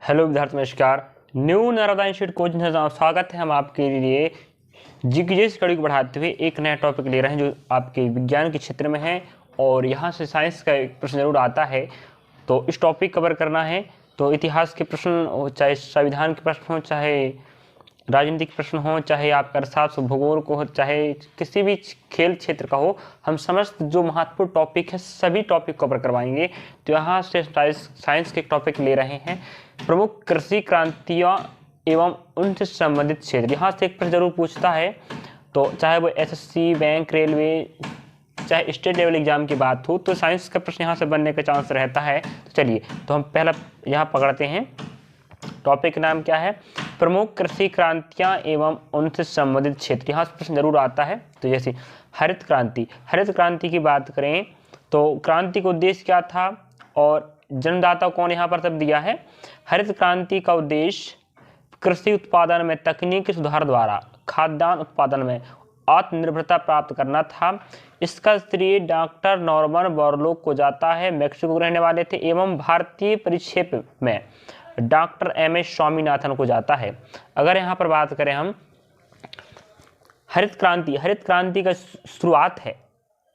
Hello विद्यार्थी नमस्कार। New Narmada institute coaching से स्वागत है। हम आपके लिए जीके स्टडी को बढ़ाते हुए एक नया टॉपिक ले रहे हैं जो आपके विज्ञान के क्षेत्र में है और यहाँ से साइंस का एक प्रश्न जरूर आता है, तो इस टॉपिक कवर करना है। तो इतिहास के प्रश्न हो, चाहे संविधान के प्रश्न हो, चाहे राजनीतिक प्रश्न हो, चाहे आपका अर्थशास्त्र भूगोल को हो, चाहे किसी भी खेल क्षेत्र का हो, हम समस्त जो महत्वपूर्ण टॉपिक है सभी टॉपिक कवर करवाएंगे। तो यहाँ से साइंस के टॉपिक ले रहे हैं, प्रमुख कृषि क्रांतियाँ एवं उनसे संबंधित क्षेत्र। यहाँ से एक प्रश्न जरूर पूछता है, तो चाहे वो एसएससी, बैंक, रेलवे, चाहे स्टेट लेवल एग्जाम की बात हो, तो साइंस का प्रश्न यहाँ से बनने का चांस रहता है। तो चलिए, तो हम पहला यहाँ पकड़ते हैं। टॉपिक नाम क्या है? प्रमुख कृषि क्रांतियाँ एवं उनसे संबंधित क्षेत्र। यहाँ से प्रश्न जरूर आता है। तो जैसे हरित क्रांति, हरित क्रांति की बात करें तो क्रांति का उद्देश्य क्या था और जन्मदाता कौन यहाँ पर सब दिया है। हरित क्रांति का उद्देश्य कृषि उत्पादन में तकनीकी सुधार द्वारा खाद्यान्न उत्पादन में आत्मनिर्भरता प्राप्त करना था। इसका श्रेय डॉक्टर नॉर्मन बोरलॉग को जाता है, मैक्सिको रहने वाले थे, एवं भारतीय परिक्षेप में डॉक्टर एम.एस. स्वामीनाथन को जाता है। अगर यहाँ पर बात करें हम हरित क्रांति का शुरुआत है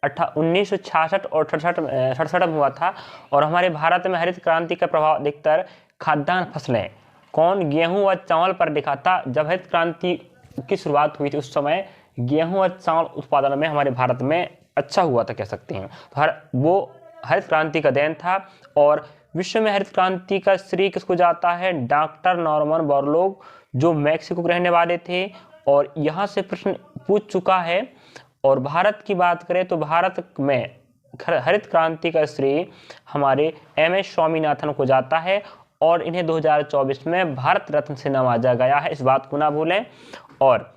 1966 और 67 में हुआ था और हमारे भारत में हरित क्रांति का प्रभाव अधिकतर खाद्यान्न फसलें कौन गेहूं व चावल पर दिखा था। जब हरित क्रांति की शुरुआत हुई थी उस समय गेहूं व चावल उत्पादन में हमारे भारत में अच्छा हुआ था, कह सकते हैं। तो वो हरित क्रांति का देन था। और विश्व में हरित क्रांति का श्रेय किसको जाता है? डॉक्टर नॉर्मन बोरलॉग, जो मैक्सिको के रहने वाले थे। और यहाँ से प्रश्न पूछ चुका है। और भारत की बात करें तो भारत में हरित क्रांति का श्रेय हमारे एम.एस. स्वामीनाथन को जाता है और इन्हें 2024 में भारत रत्न से नवाजा गया है, इस बात को ना भूलें। और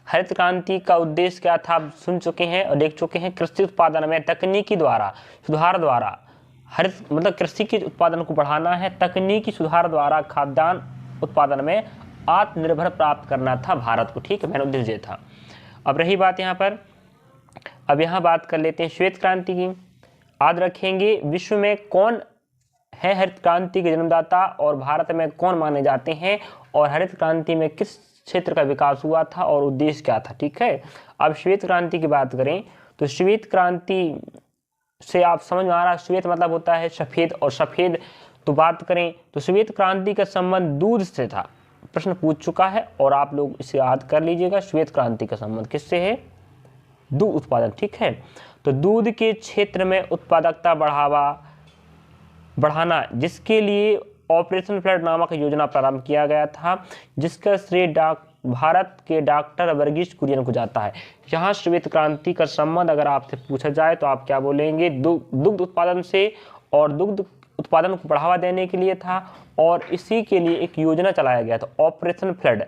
हरित क्रांति का उद्देश्य क्या था आप सुन चुके हैं और देख चुके हैं। कृषि उत्पादन में तकनीकी द्वारा सुधार द्वारा हरित मतलब कृषि के उत्पादन को बढ़ाना है, तकनीकी सुधार द्वारा खाद्यान्न उत्पादन में आत्मनिर्भर प्राप्त करना था भारत को। ठीक है, मैंने उद्देश्य था। अब रही बात यहाँ पर, अब यहाँ बात कर लेते हैं श्वेत क्रांति की। याद रखेंगे विश्व में कौन है हरित क्रांति के जन्मदाता और भारत में कौन माने जाते हैं और हरित क्रांति में किस क्षेत्र का विकास हुआ था और उद्देश्य क्या था। ठीक है, अब श्वेत क्रांति की बात करें तो श्वेत क्रांति से आप समझ में आ रहा है, श्वेत मतलब होता है सफ़ेद, और सफ़ेद तो बात करें तो श्वेत क्रांति का संबंध दूध से था। प्रश्न पूछ चुका है और आप लोग इसे याद कर लीजिएगा। श्वेत क्रांति का संबंध किससे है? दूध उत्पादन। ठीक है, तो दूध के क्षेत्र में उत्पादकता बढ़ाना, जिसके लिए ऑपरेशन फ्लड नामक योजना प्रारंभ किया गया था, जिसका श्रेय भारत के डॉक्टर वर्गीस कुरियन को जाता है। यहाँ श्वेत क्रांति का संबंध अगर आपसे पूछा जाए तो आप क्या बोलेंगे? दुग्ध उत्पादन से और दुग्ध उत्पादन को बढ़ावा देने के लिए था और इसी के लिए एक योजना चलाया गया था, ऑपरेशन फ्लड।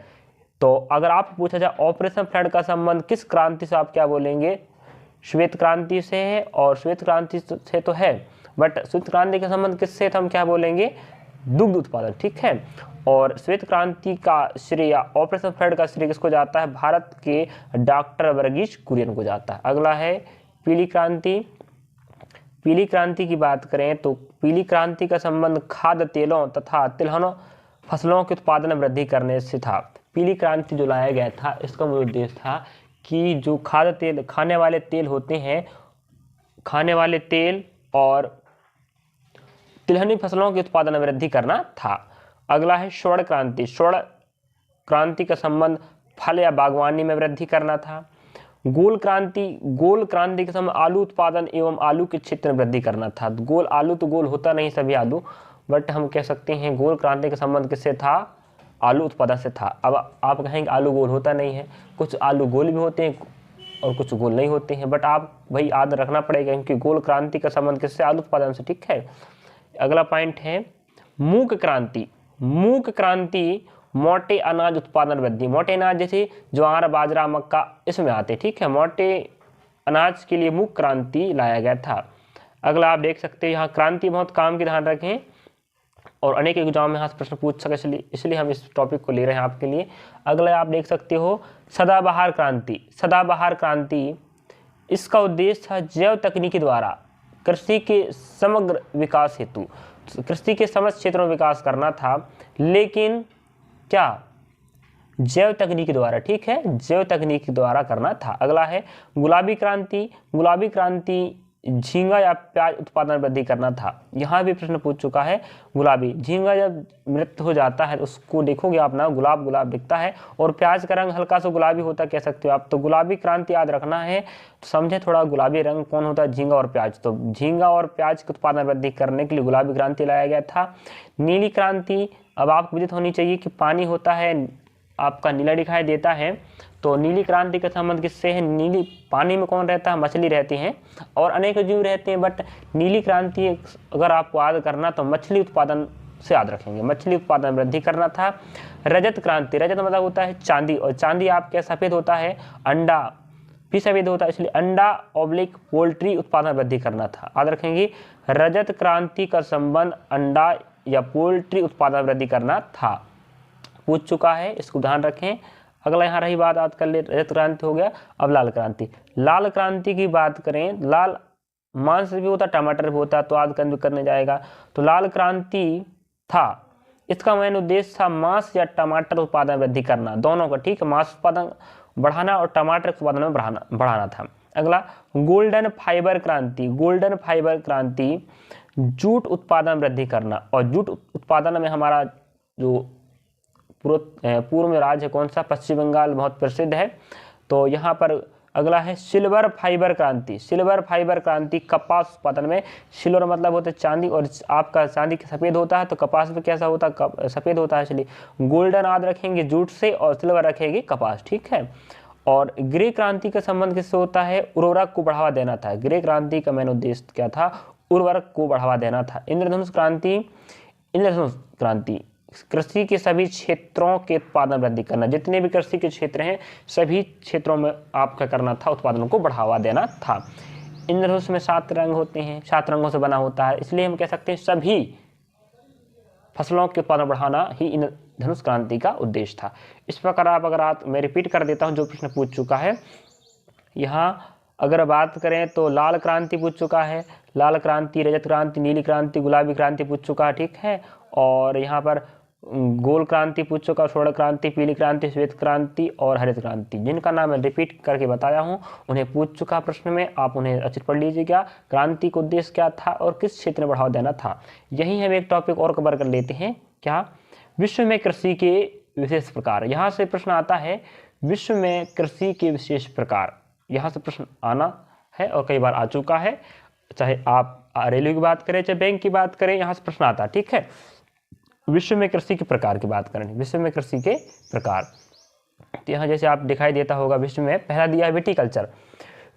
तो अगर आप पूछा जाए ऑपरेशन फ्लड का संबंध किस क्रांति से, आप क्या बोलेंगे? श्वेत क्रांति से है। और श्वेत क्रांति से तो है, बट श्वेत क्रांति का संबंध किससे था? हम क्या बोलेंगे? दुग्ध उत्पादन। ठीक है, और श्वेत क्रांति का श्रेय, ऑपरेशन फ्लड का श्रेय किसको जाता है? भारत के डॉक्टर वर्गीस कुरियन को जाता है। अगला है पीली क्रांति। पीली क्रांति की बात करें तो पीली क्रांति का संबंध खाद्य तेलों तथा तिलहनों फसलों के उत्पादन में वृद्धि करने से था। पीली क्रांति जो लाया गया था इसका मूल उद्देश्य था कि जो खाद्य तेल, खाने वाले तेल होते हैं, खाने वाले तेल और तिलहनी फसलों के उत्पादन में वृद्धि करना था। अगला है स्वर्ण क्रांति। स्वर्ण क्रांति का संबंध फल या बागवानी में वृद्धि करना था। गोल क्रांति के संबंध आलू उत्पादन एवं आलू के क्षेत्र में वृद्धि करना था। गोल आलू तो गोल होता नहीं सभी आलू, बट हम कह सकते हैं गोल क्रांति का संबंध किससे था? आलू उत्पादन से था। अब आप कहेंगे आलू गोल होता नहीं है, कुछ आलू गोल भी होते हैं और कुछ गोल नहीं होते हैं, बट आप भाई याद रखना पड़ेगा क्योंकि गोल क्रांति का संबंध किससे? आलू उत्पादन से। ठीक है, अगला पॉइंट है मूंग क्रांति। मूंग क्रांति मोटे अनाज उत्पादन वृद्धि, मोटे अनाज जैसे ज्वार, बाजरा, मक्का इसमें आते। ठीक है, मोटे अनाज के लिए मूंग क्रांति लाया गया था। अगला आप देख सकते हैं यहाँ क्रांति बहुत काम की, ध्यान रखें, और अनेक एग्जाम में यहाँ से प्रश्न पूछ सके, इसलिए हम इस टॉपिक को ले रहे हैं आपके लिए। अगला आप देख सकते हो सदाबहार क्रांति। सदाबहार क्रांति, इसका उद्देश्य था जैव तकनीकी द्वारा कृषि के समग्र विकास हेतु, कृषि के समस्त क्षेत्रों में विकास करना था। लेकिन क्या जैव तकनीक द्वारा, ठीक है, जैव तकनीक द्वारा करना था। अगला है गुलाबी क्रांति। गुलाबी क्रांति झींगा या प्याज उत्पादन वृद्धि करना था। यहाँ भी प्रश्न पूछ चुका है। गुलाबी झींगा जब मृत हो जाता है उसको देखोगे आप ना, गुलाब गुलाब दिखता है और प्याज का रंग हल्का सा गुलाबी होता, कह सकते हो आप। तो गुलाबी क्रांति याद रखना है, तो समझे थोड़ा। गुलाबी रंग कौन होता है? झींगा और प्याज। तो झींगा और प्याज के उत्पादन वृद्धि करने के लिए गुलाबी क्रांति लाया गया था। नीली क्रांति, अब आपको विदित होनी चाहिए कि पानी होता है आपका नीला दिखाई देता है, तो नीली क्रांति का संबंध किससे है? नीली पानी में कौन रहता है? मछली रहती हैं और अनेक जीव रहते हैं, बट नीली क्रांति अगर आपको याद करना तो मछली उत्पादन से याद रखेंगे, मछली उत्पादन वृद्धि करना था। रजत क्रांति, रजत मतलब होता है चांदी, और चांदी आपके सफ़ेद होता है, अंडा भी सफ़ेद होता है, इसलिए अंडा ऑब्लिक पोल्ट्री उत्पादन वृद्धि करना था, याद रखेंगे। रजत क्रांति का संबंध अंडा या पोल्ट्री उत्पादन वृद्धि करना था, पूछ चुका है, इसको ध्यान रखें। अगला यहाँ रही बात, याद कर ले, रजत क्रांति हो गया। अब लाल क्रांति। लाल क्रांति की बात करें, लाल मांस भी होता, टमाटर भी होता, तो याद करने जाएगा। तो लाल क्रांति था, इसका मेन उद्देश्य था मांस या टमाटर उत्पादन वृद्धि करना, दोनों का, ठीक है, मांस उत्पादन बढ़ाना और टमाटर उत्पादन में बढ़ाना था। अगला गोल्डन फाइबर क्रांति। गोल्डन फाइबर क्रांति जूट उत्पादन वृद्धि करना, और जूट उत्पादन में हमारा जो पूर्व में राज्य है कौन सा? पश्चिम बंगाल बहुत प्रसिद्ध है। तो यहाँ पर अगला है सिल्वर फाइबर क्रांति। सिल्वर फाइबर क्रांति कपास उत्पादन में, सिल्वर मतलब होता है चांदी, और आपका चांदी सफ़ेद होता है तो कपास में कैसा होता है? सफ़ेद होता है, इसलिए गोल्डन याद रखेंगे जूट से और सिल्वर रखेंगे कपास, ठीक है। और ग्रे क्रांति का संबंध किससे होता है? उर्वरक को बढ़ावा देना था। ग्रे क्रांति का मेन उद्देश्य क्या था? उर्वरक को बढ़ावा देना था। इंद्रधनुष क्रांति। इंद्रधनुष क्रांति कृषि के सभी क्षेत्रों के उत्पादन वृद्धि करना, जितने भी कृषि के क्षेत्र हैं सभी क्षेत्रों में आपका करना था, उत्पादन को बढ़ावा देना था। इंद्रधनुष में 7 रंग होते हैं, 7 रंगों से बना होता है, इसलिए हम कह सकते हैं सभी फसलों के उत्पादन बढ़ाना ही इंद्रधनुष क्रांति का उद्देश्य था। इस प्रकार आप मैं रिपीट कर देता हूँ जो प्रश्न पूछ चुका है। यहाँ अगर बात करें तो लाल क्रांति पूछ चुका है, लाल क्रांति, रजत क्रांति, नीली क्रांति, गुलाबी क्रांति पूछ चुका है, ठीक है। और यहाँ पर गोल क्रांति पूछ चुका, स्वर्ण क्रांति, पीली क्रांति, श्वेत क्रांति और हरित क्रांति, जिनका नाम मैं रिपीट करके बताया हूँ, उन्हें पूछ चुका प्रश्न में, आप उन्हें अच्छे पढ़ लीजिएगा। क्रांति का उद्देश्य क्या था और किस क्षेत्र में बढ़ावा देना था। यही हम एक टॉपिक और कवर कर लेते हैं, क्या? विश्व में कृषि के विशेष प्रकार। यहाँ से प्रश्न आता है विश्व में कृषि के विशेष प्रकार, यहाँ से प्रश्न आना है और कई बार आ चुका है, चाहे आप रेलवे की बात करें चाहे बैंक की बात करें, यहाँ से प्रश्न आता है, ठीक है। विश्व में कृषि के प्रकार की बात करें, विश्व में कृषि के प्रकार, तो यहाँ जैसे आप दिखाई देता होगा, विश्व में पहला दिया है विटीकल्चर।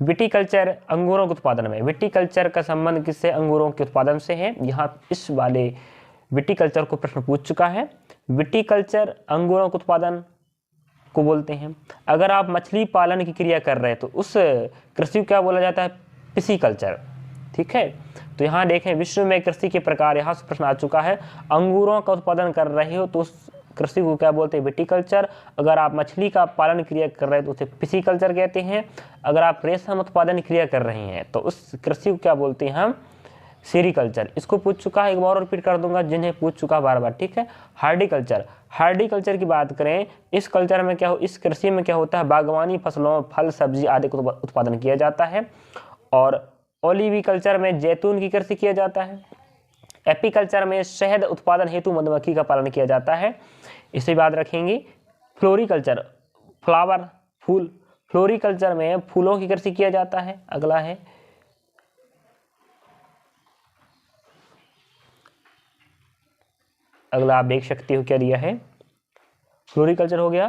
विटीकल्चर अंगूरों के उत्पादन में, विटीकल्चर का संबंध किससे? अंगूरों के उत्पादन से है। यहाँ इस वाले विटीकल्चर को प्रश्न पूछ चुका है। विटीकल्चर अंगूरों के उत्पादन को बोलते हैं। अगर आप मछली पालन की क्रिया कर रहे हैं तो उस कृषि को क्या बोला जाता है? पिसीकल्चर, ठीक है। तो यहाँ देखें विश्व में कृषि के प्रकार, यहाँ से प्रश्न आ चुका है। अंगूरों का उत्पादन कर रहे हो तो उस कृषि को क्या बोलते हैं? विटीकल्चर। अगर आप मछली का पालन क्रिया कर रहे हैं तो उसे पिसीकल्चर कहते हैं। अगर आप रेशम उत्पादन क्रिया कर रहे हैं तो उस कृषि को क्या बोलते हैं हम? सेरीकल्चर। इसको पूछ चुका है, एक बार और रिपीट कर दूंगा जिन्हें पूछ चुका बार बार, ठीक है। हार्डिकल्चर, हार्डिकल्चर की बात करें, इस कल्चर में क्या हो, इस कृषि में क्या होता है? बागवानी फसलों, फल सब्जी आदि का उत्पादन किया जाता है। और ओलिविकल्चर में जैतून की कृषि किया जाता है। एपीकल्चर में शहद उत्पादन हेतु मधुमक्खी का पालन किया जाता है, इसे याद रखेंगे। फ्लोरिकल्चर, फ्लावर, फूल, फ्लोरिकल्चर में फूलों की कृषि किया जाता है। अगला है अगला आप देख सकते हो क्या दिया है, फ्लोरिकल्चर हो गया।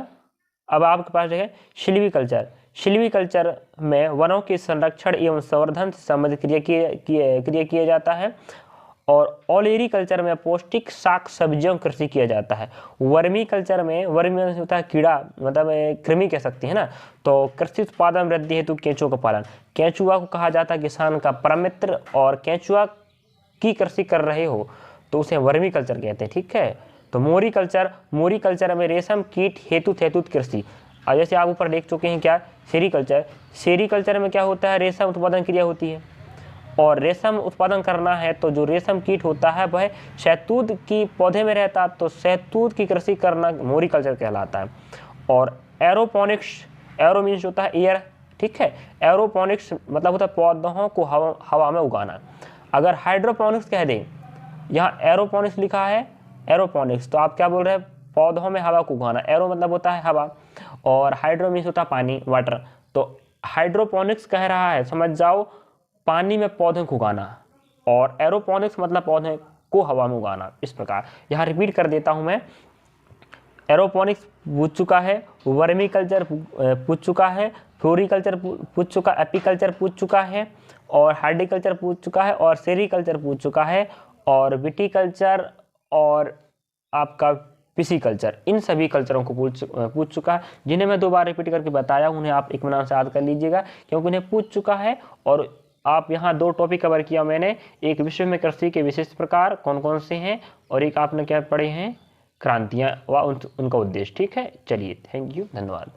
अब आपके पास है सिल्वीकल्चर। सिल्वीकल्चर में वनों के संरक्षण एवं संवर्धन से संबंधित क्रिया किया जाता है। और ओलेरीकल्चर में पौष्टिक शाक सब्जियों की कृषि किया जाता है। वर्मी कल्चर में, वर्मी होता है कीड़ा, मतलब कृमि कह सकते हैं ना, तो कृषि उत्पादन वृद्धि हेतु केंचुओं का पालन। केंचुआ को कहा जाता है किसान का परम मित्र, और केंचुआ की कृषि कर रहे हो तो उसे वर्मी कल्चर कहते हैं, ठीक है। तो मोरीकल्चर, मोरीकल्चर में रेशम कीट हेतु कृषि। और जैसे आप ऊपर देख चुके हैं क्या, सेरीकल्चर। सेरीकल्चर में क्या होता है? रेशम उत्पादन क्रिया होती है। और रेशम उत्पादन करना है तो जो रेशम कीट होता है वह शहतूत की पौधे में रहता है, तो शहतूत की कृषि करना मोरिकल्चर कहलाता है। और एरोपोनिक्स, एरो मीन्स होता है एयर, ठीक है, एरोपोनिक्स मतलब होता है पौधों को हवा में उगाना। अगर हाइड्रोपोनिक्स कह दें, यहाँ एरोपोनिक्स लिखा है, एरोपोनिक्स, तो आप क्या बोल रहे हैं, पौधों में हवा को उगाना। एरो मतलब होता है हवा और हाइड्रो मीन्स होता है पानी, वाटर, तो हाइड्रोपोनिक्स कह रहा है, समझ जाओ, पानी में पौधे को उगाना, और एरोपोनिक्स मतलब पौधे को हवा में उगाना। इस प्रकार यहाँ रिपीट कर देता हूँ मैं, एरोपोनिक्स पूछ चुका है, वर्मी कल्चर पूछ चुका है, फ्लोरिकल्चर पूछ चुका, एपीकल्चर पूछ चुका है, और हार्टिकल्चर पूछ चुका है, और सेरीकल्चर पूछ चुका है, और विटीकल्चर और आपका पिसीकल्चर, इन सभी कल्चरों को पूछ चुका है, जिन्हें मैं 2 बार रिपीट करके बताया, उन्हें आप एक नाम से याद कर लीजिएगा क्योंकि उन्हें पूछ चुका है। और आप यहाँ 2 टॉपिक कवर किया मैंने, एक विश्व में कृषि के विशिष्ट प्रकार कौन कौन से हैं, और एक आपने क्या पढ़े हैं, क्रांतियाँ व उनका उद्देश्य। ठीक है, चलिए, थैंक यू, धन्यवाद।